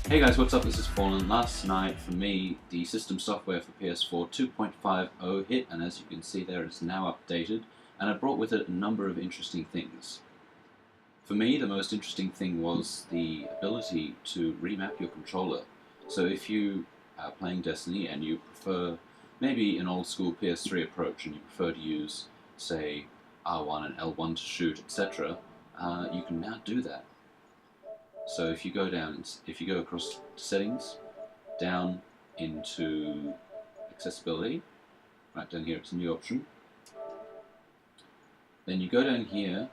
Hey guys, what's up? This is Fallen. Last night, for me, the system software for PS4 2.50 hit, and as you can see there, it's now updated, and it brought with it a number of interesting things. For me, the most interesting thing was the ability to remap your controller. So if you are playing Destiny and you prefer maybe an old school PS3 approach and you prefer to use, say, R1 and L1 to shoot, etc., you can now do that. So if you go across to settings, down into accessibility, right down here it's a new option. Then you go down here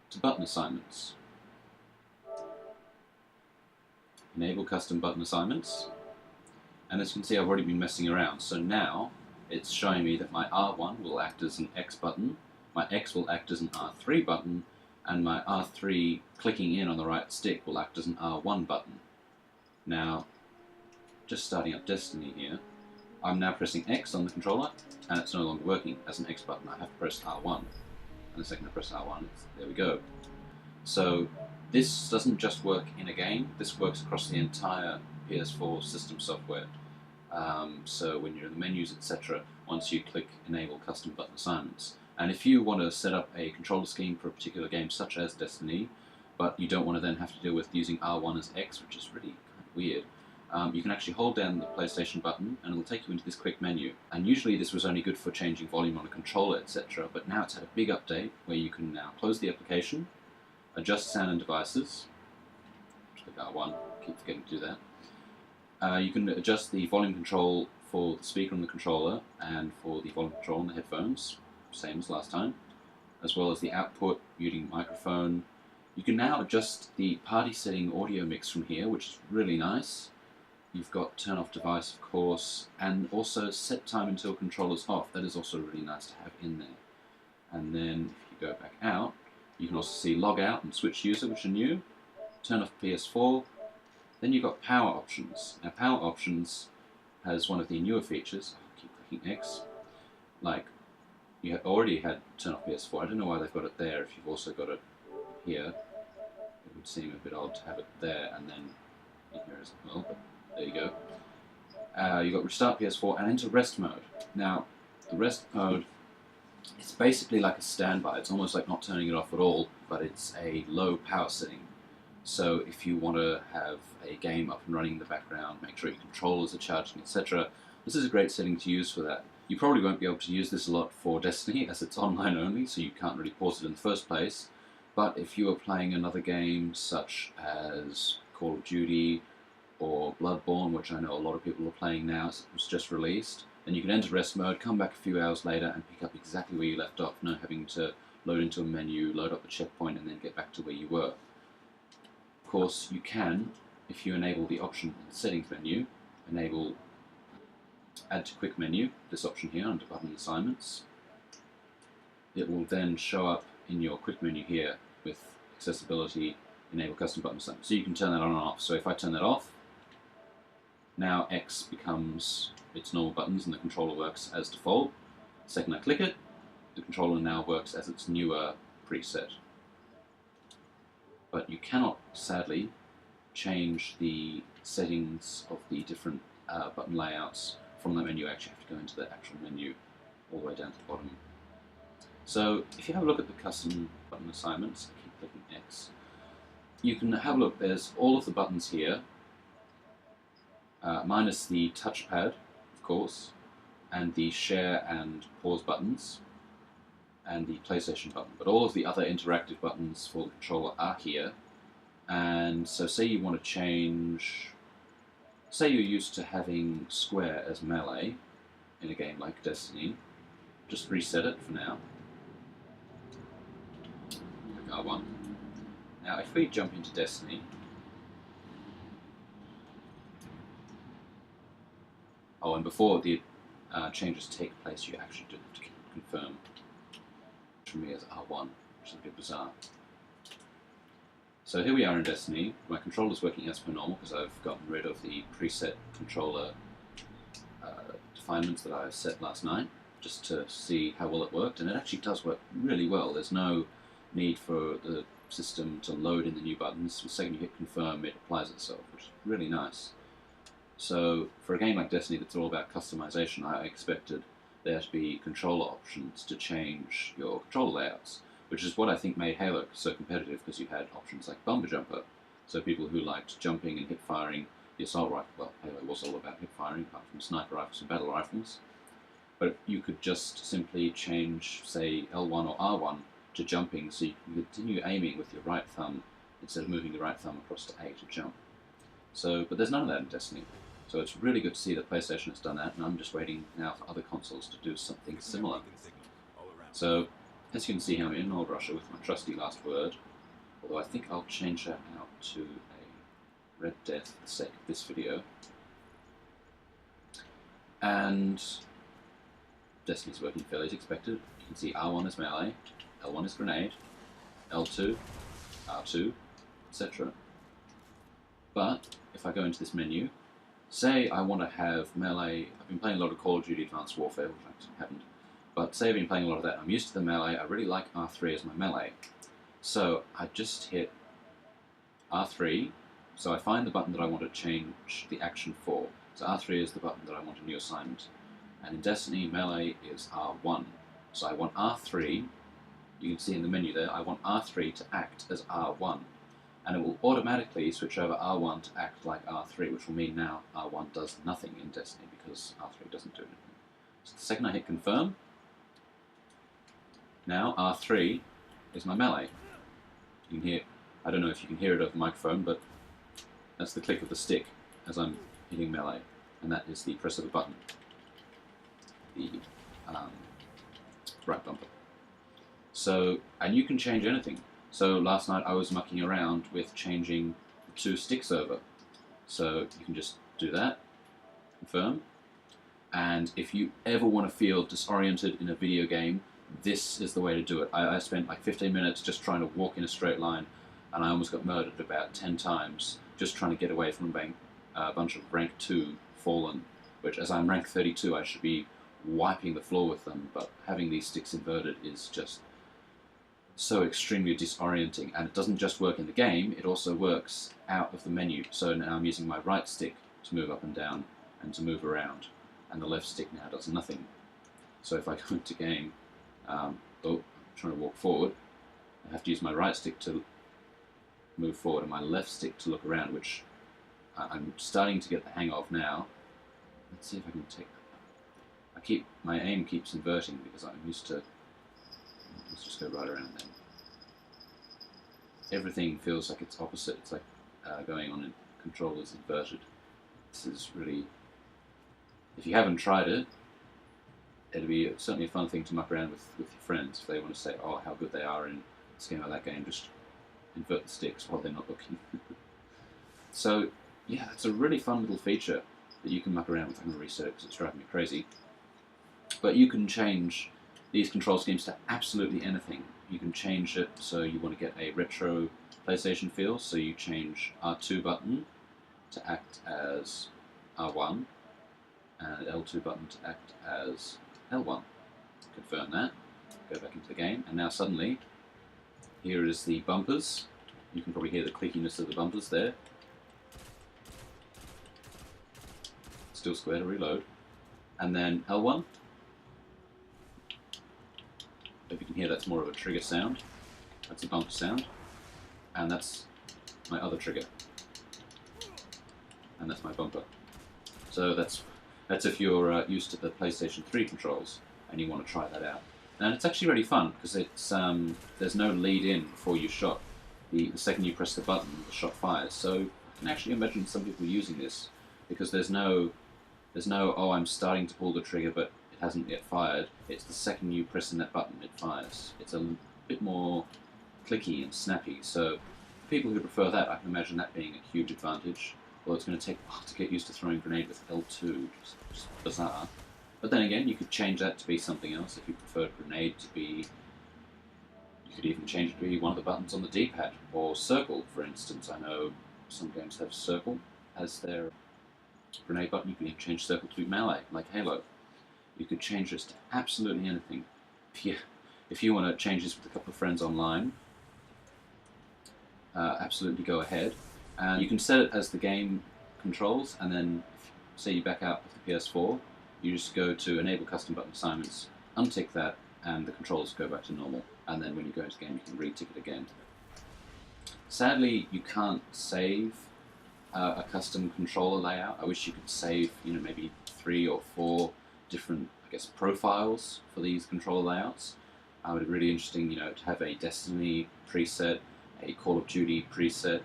to button assignments. Enable custom button assignments. And as you can see, I've already been messing around. So now it's showing me that my R1 will act as an X button, my X will act as an R3 button, and my R3 clicking in on the right stick will act as an R1 button. Now, just starting up Destiny here, I'm now pressing X on the controller, and it's no longer working as an X button. I have to press R1. And the second I press R1, there we go. So this doesn't just work in a game, this works across the entire PS4 system software. So when you're in the menus, etc., once you click Enable Custom Button Assignments. And if you want to set up a controller scheme for a particular game, such as Destiny, but you don't want to then have to deal with using R1 as X, which is really kind of weird, you can actually hold down the PlayStation button and it'll take you into this quick menu. And usually this was only good for changing volume on a controller, etc., but now it's had a big update where you can now close the application, adjust sound and devices, click R1, keep forgetting to do that. You can adjust the volume control for the speaker on the controller and for the volume control on the headphones, same as last time, as well as the output, muting microphone. You can now adjust the party setting audio mix from here, which is really nice. You've got turn off device, of course, and also set time until controller's off. That is also really nice to have in there. And then if you go back out, you can also see log out and switch user, which are new. Turn off PS4. Then you've got power options. Now power options has one of the newer features. I'll keep clicking X. Like, you already had turn off PS4. I don't know why they've got it there if you've also got it here. It would seem a bit odd to have it there and then in here as well, but there you go. You've got restart PS4 and enter rest mode. Now, the rest mode, it's basically like a standby. It's almost like not turning it off at all, but it's a low power setting. So if you want to have a game up and running in the background, make sure your controllers are charging, etc., this is a great setting to use for that. You probably won't be able to use this a lot for Destiny, as it's online only, so you can't really pause it in the first place. But if you are playing another game such as Call of Duty or Bloodborne, which I know a lot of people are playing now, it was just released, then you can enter rest mode, come back a few hours later and pick up exactly where you left off, no having to load into a menu, load up the checkpoint and then get back to where you were. Of course, you can, if you enable the option in the settings menu, enable add to quick menu, this option here under button assignments. It will then show up in your quick menu here with accessibility, enable custom button assignments. So you can turn that on and off. So if I turn that off, now X becomes its normal buttons and the controller works as default. The second I click it, the controller now works as its newer preset. But you cannot, sadly, change the settings of the different button layouts from the menu. You actually have to go into the actual menu all the way down to the bottom. So if you have a look at the custom button assignments, I keep clicking X, you can have a look. There's all of the buttons here, minus the touchpad, of course, and the share and pause buttons, and the PlayStation button. But all of the other interactive buttons for the controller are here. And so say you want to change, say you're used to having square as melee in a game like Destiny, just reset it for now. Click R1. Now if we jump into Destiny, oh, and before the changes take place, you actually do have to confirm for me as R1, which is a bit bizarre. So here we are in Destiny. My controller's working as per normal because I've gotten rid of the preset controller refinements that I set last night, just to see how well it worked, and it actually does work really well. There's no need for the system to load in the new buttons. The second you hit confirm, it applies itself, which is really nice. So for a game like Destiny that's all about customization, I expected there to be controller options to change your controller layouts, which is what I think made Halo so competitive, because you had options like bumper jumper, so people who liked jumping and hip firing the assault rifle. Well, Halo was all about hip firing, apart from sniper rifles and battle rifles. But you could just simply change, say, L1 or R1 to jumping, so you can continue aiming with your right thumb instead of moving your right thumb across to A to jump. So, but there's none of that in Destiny. So it's really good to see that PlayStation has done that, and I'm just waiting now for other consoles to do something similar. So, as you can see, I'm in Old Russia with my trusty last word, although I think I'll change that out to a Red Death for the sake of this video. And Destiny's working fairly as expected. You can see R1 is melee, L1 is grenade, L2, R2, etc. But if I go into this menu, say I want to have melee. I've been playing a lot of Call of Duty Advanced Warfare, which I haven't, but say I've been playing a lot of that, I'm used to the melee, I really like R3 as my melee. So I just hit R3, so I find the button that I want to change the action for. So R3 is the button that I want a new assignment. And in Destiny, melee is R1. So I want R3, you can see in the menu there, I want R3 to act as R1. And it will automatically switch over R1 to act like R3, which will mean now R1 does nothing in Destiny because R3 doesn't do anything. So the second I hit confirm, now R3 is my melee. You can hear, I don't know if you can hear it over the microphone, but that's the click of the stick as I'm hitting melee, and that is the press of a button, the right bumper. So, and you can change anything. So last night I was mucking around with changing the two sticks over. So you can just do that, confirm, and if you ever want to feel disoriented in a video game, this is the way to do it. I spent like 15 minutes just trying to walk in a straight line, and I almost got murdered about 10 times just trying to get away from a bunch of rank 2 fallen, which as I'm rank 32 I should be wiping the floor with them, but having these sticks inverted is just so extremely disorienting, and it doesn't just work in the game, it also works out of the menu. So now I'm using my right stick to move up and down and to move around, and the left stick now does nothing. So if I go into game, I'm trying to walk forward, I have to use my right stick to move forward and my left stick to look around, which I'm starting to get the hang of now. Let's see if I can take that. My aim keeps inverting because I'm used to. Let's just go right around then. Everything feels like it's opposite. It's like going on in controllers inverted. This is really, if you haven't tried it, it'll be certainly a fun thing to muck around with your friends if they want to say, oh, how good they are in this game or that game. Just invert the sticks while they're not looking. So yeah, it's a really fun little feature that you can muck around with. I'm going to reset it because it's driving me crazy. But you can change these control schemes to absolutely anything. You can change it so you want to get a retro PlayStation feel, so you change R2 button to act as R1 and L2 button to act as L1. Confirm that, go back into the game, and now suddenly here is the bumpers. You can probably hear the clickiness of the bumpers there. Still square to reload. And then L1. If you can hear, that's more of a trigger sound. That's a bumper sound. And that's my other trigger. And that's my bumper. So that's if you're used to the PlayStation 3 controls and you want to try that out. And it's actually really fun because it's there's no lead in before you shot. The second you press the button, the shot fires. So I can actually imagine some people using this because there's no oh, I'm starting to pull the trigger but it hasn't yet fired. It's the second you press in that button it fires. It's a bit more clicky and snappy. So for people who prefer that, I can imagine that being a huge advantage. Well, it's going to take a while to get used to throwing a grenade with L2, which is bizarre. But then again, you could change that to be something else. If you preferred grenade to be, you could even change it to be one of the buttons on the D-pad, or circle, for instance. I know some games have circle as their grenade button. You can even change circle to be melee, like Halo. You could change this to absolutely anything. If you want to change this with a couple of friends online, absolutely go ahead. And you can set it as the game controls, and then say you back out of the PS4, you just go to Enable Custom Button Assignments, untick that, and the controls go back to normal. And then when you go into the game, you can re-tick it again. Sadly, you can't save a custom controller layout. I wish you could save, maybe 3 or 4 different, profiles for these controller layouts. It would be really interesting, to have a Destiny preset, a Call of Duty preset,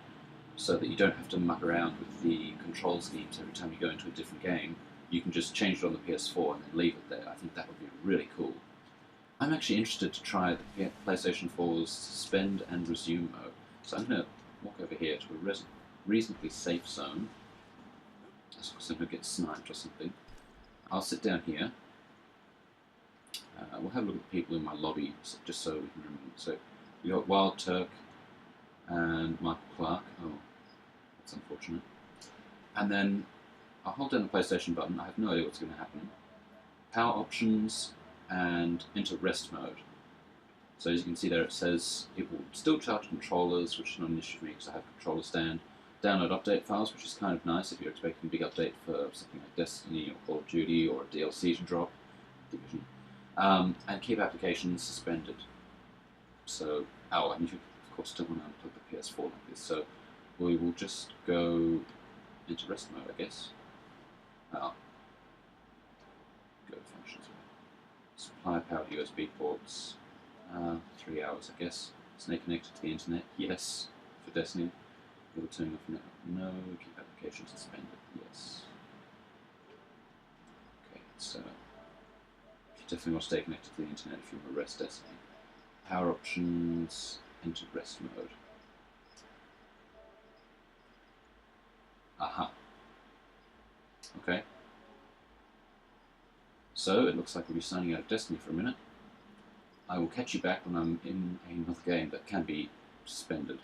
so that you don't have to muck around with the control schemes every time you go into a different game. You can just change it on the PS4 and then leave it there. I think that would be really cool. I'm actually interested to try the PlayStation 4's suspend and resume mode. So I'm going to walk over here to a reasonably safe zone. So I'm going to get sniped or something. I'll sit down here. We'll have a look at the people in my lobby, just so we can remember. So we've got Wild Turk and Michael Clark. Oh, that's unfortunate. And then I'll hold down the PlayStation button. I have no idea what's going to happen. Power options and enter rest mode. So as you can see there, it says it will still charge controllers, which is not an issue for me because I have a controller stand. Download update files, which is kind of nice if you're expecting a big update for something like Destiny or Call of Duty or a DLC to drop. Division. And keep applications suspended. So, and you of course still want to unplug the PS4 like this. So we will just go into rest mode, I guess. Go to functions. Supply powered USB ports. 3 hours, I guess. Stay connected to the internet. Yes. For Destiny. You're turning off now. No. Keep applications suspended. Yes. Okay, so you definitely want to stay connected to the internet if you want to rest Destiny. Power options, enter rest mode. Aha. Okay. So it looks like we'll be signing out of Destiny for a minute. I will catch you back when I'm in another game that can be suspended.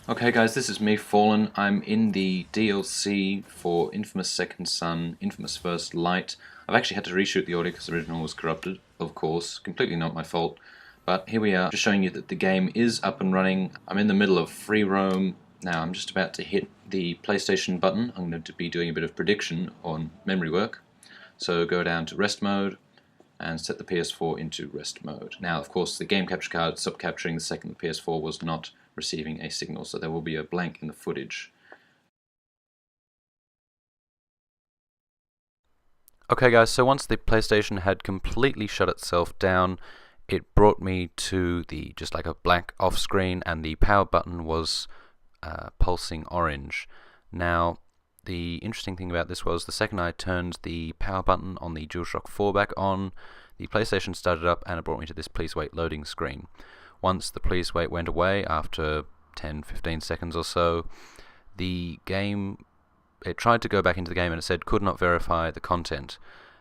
Okay guys, this is me, Fallen. I'm in the DLC for Infamous Second Son, Infamous First Light. I've actually had to reshoot the audio because the original was corrupted, of course. Completely not my fault. But here we are, just showing you that the game is up and running. I'm in the middle of free roam. Now I'm just about to hit the PlayStation button. I'm going to be doing a bit of prediction on memory work. So go down to rest mode and set the PS4 into rest mode. Now of course the game capture card stopped capturing the second the PS4 was not receiving a signal, so there will be a blank in the footage. Okay guys, so once the PlayStation had completely shut itself down, it brought me to just like a blank off screen, and the power button was pulsing orange. Now the interesting thing about this was the second I turned the power button on the DualShock 4 back on, the PlayStation started up and it brought me to this please wait loading screen. Once the please wait went away after 10-15 seconds or so, the game, it tried to go back into the game and it said could not verify the content.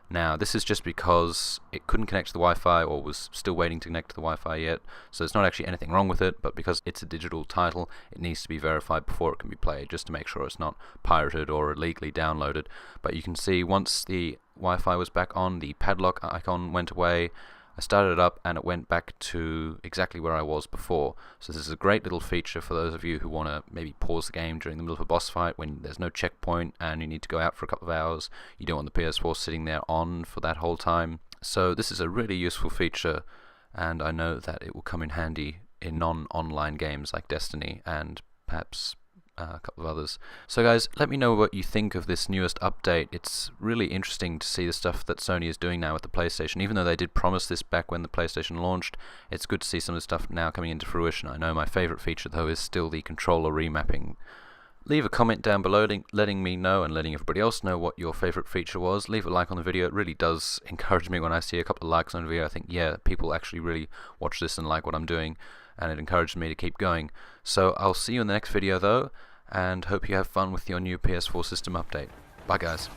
Now this is just because it couldn't connect to the Wi-Fi or was still waiting to connect to the Wi-Fi yet, so there's not actually anything wrong with it, but because it's a digital title it needs to be verified before it can be played, just to make sure it's not pirated or illegally downloaded. But you can see once the Wi-Fi was back on, the padlock icon went away. I started it up and it went back to exactly where I was before. So this is a great little feature for those of you who want to maybe pause the game during the middle of a boss fight when there's no checkpoint and you need to go out for a couple of hours. You don't want the PS4 sitting there on for that whole time. So this is a really useful feature, and I know that it will come in handy in non-online games like Destiny and perhaps a couple of others. So guys, let me know what you think of this newest update. It's really interesting to see the stuff that Sony is doing now with the PlayStation. Even though they did promise this back when the PlayStation launched, it's good to see some of the stuff now coming into fruition. I know my favourite feature though is still the controller remapping. Leave a comment down below letting me know and letting everybody else know what your favourite feature was. Leave a like on the video. It really does encourage me when I see a couple of likes on a video. I think, yeah, people actually really watch this and like what I'm doing, and it encourages me to keep going. So I'll see you in the next video though, and hope you have fun with your new PS4 system update. Bye guys.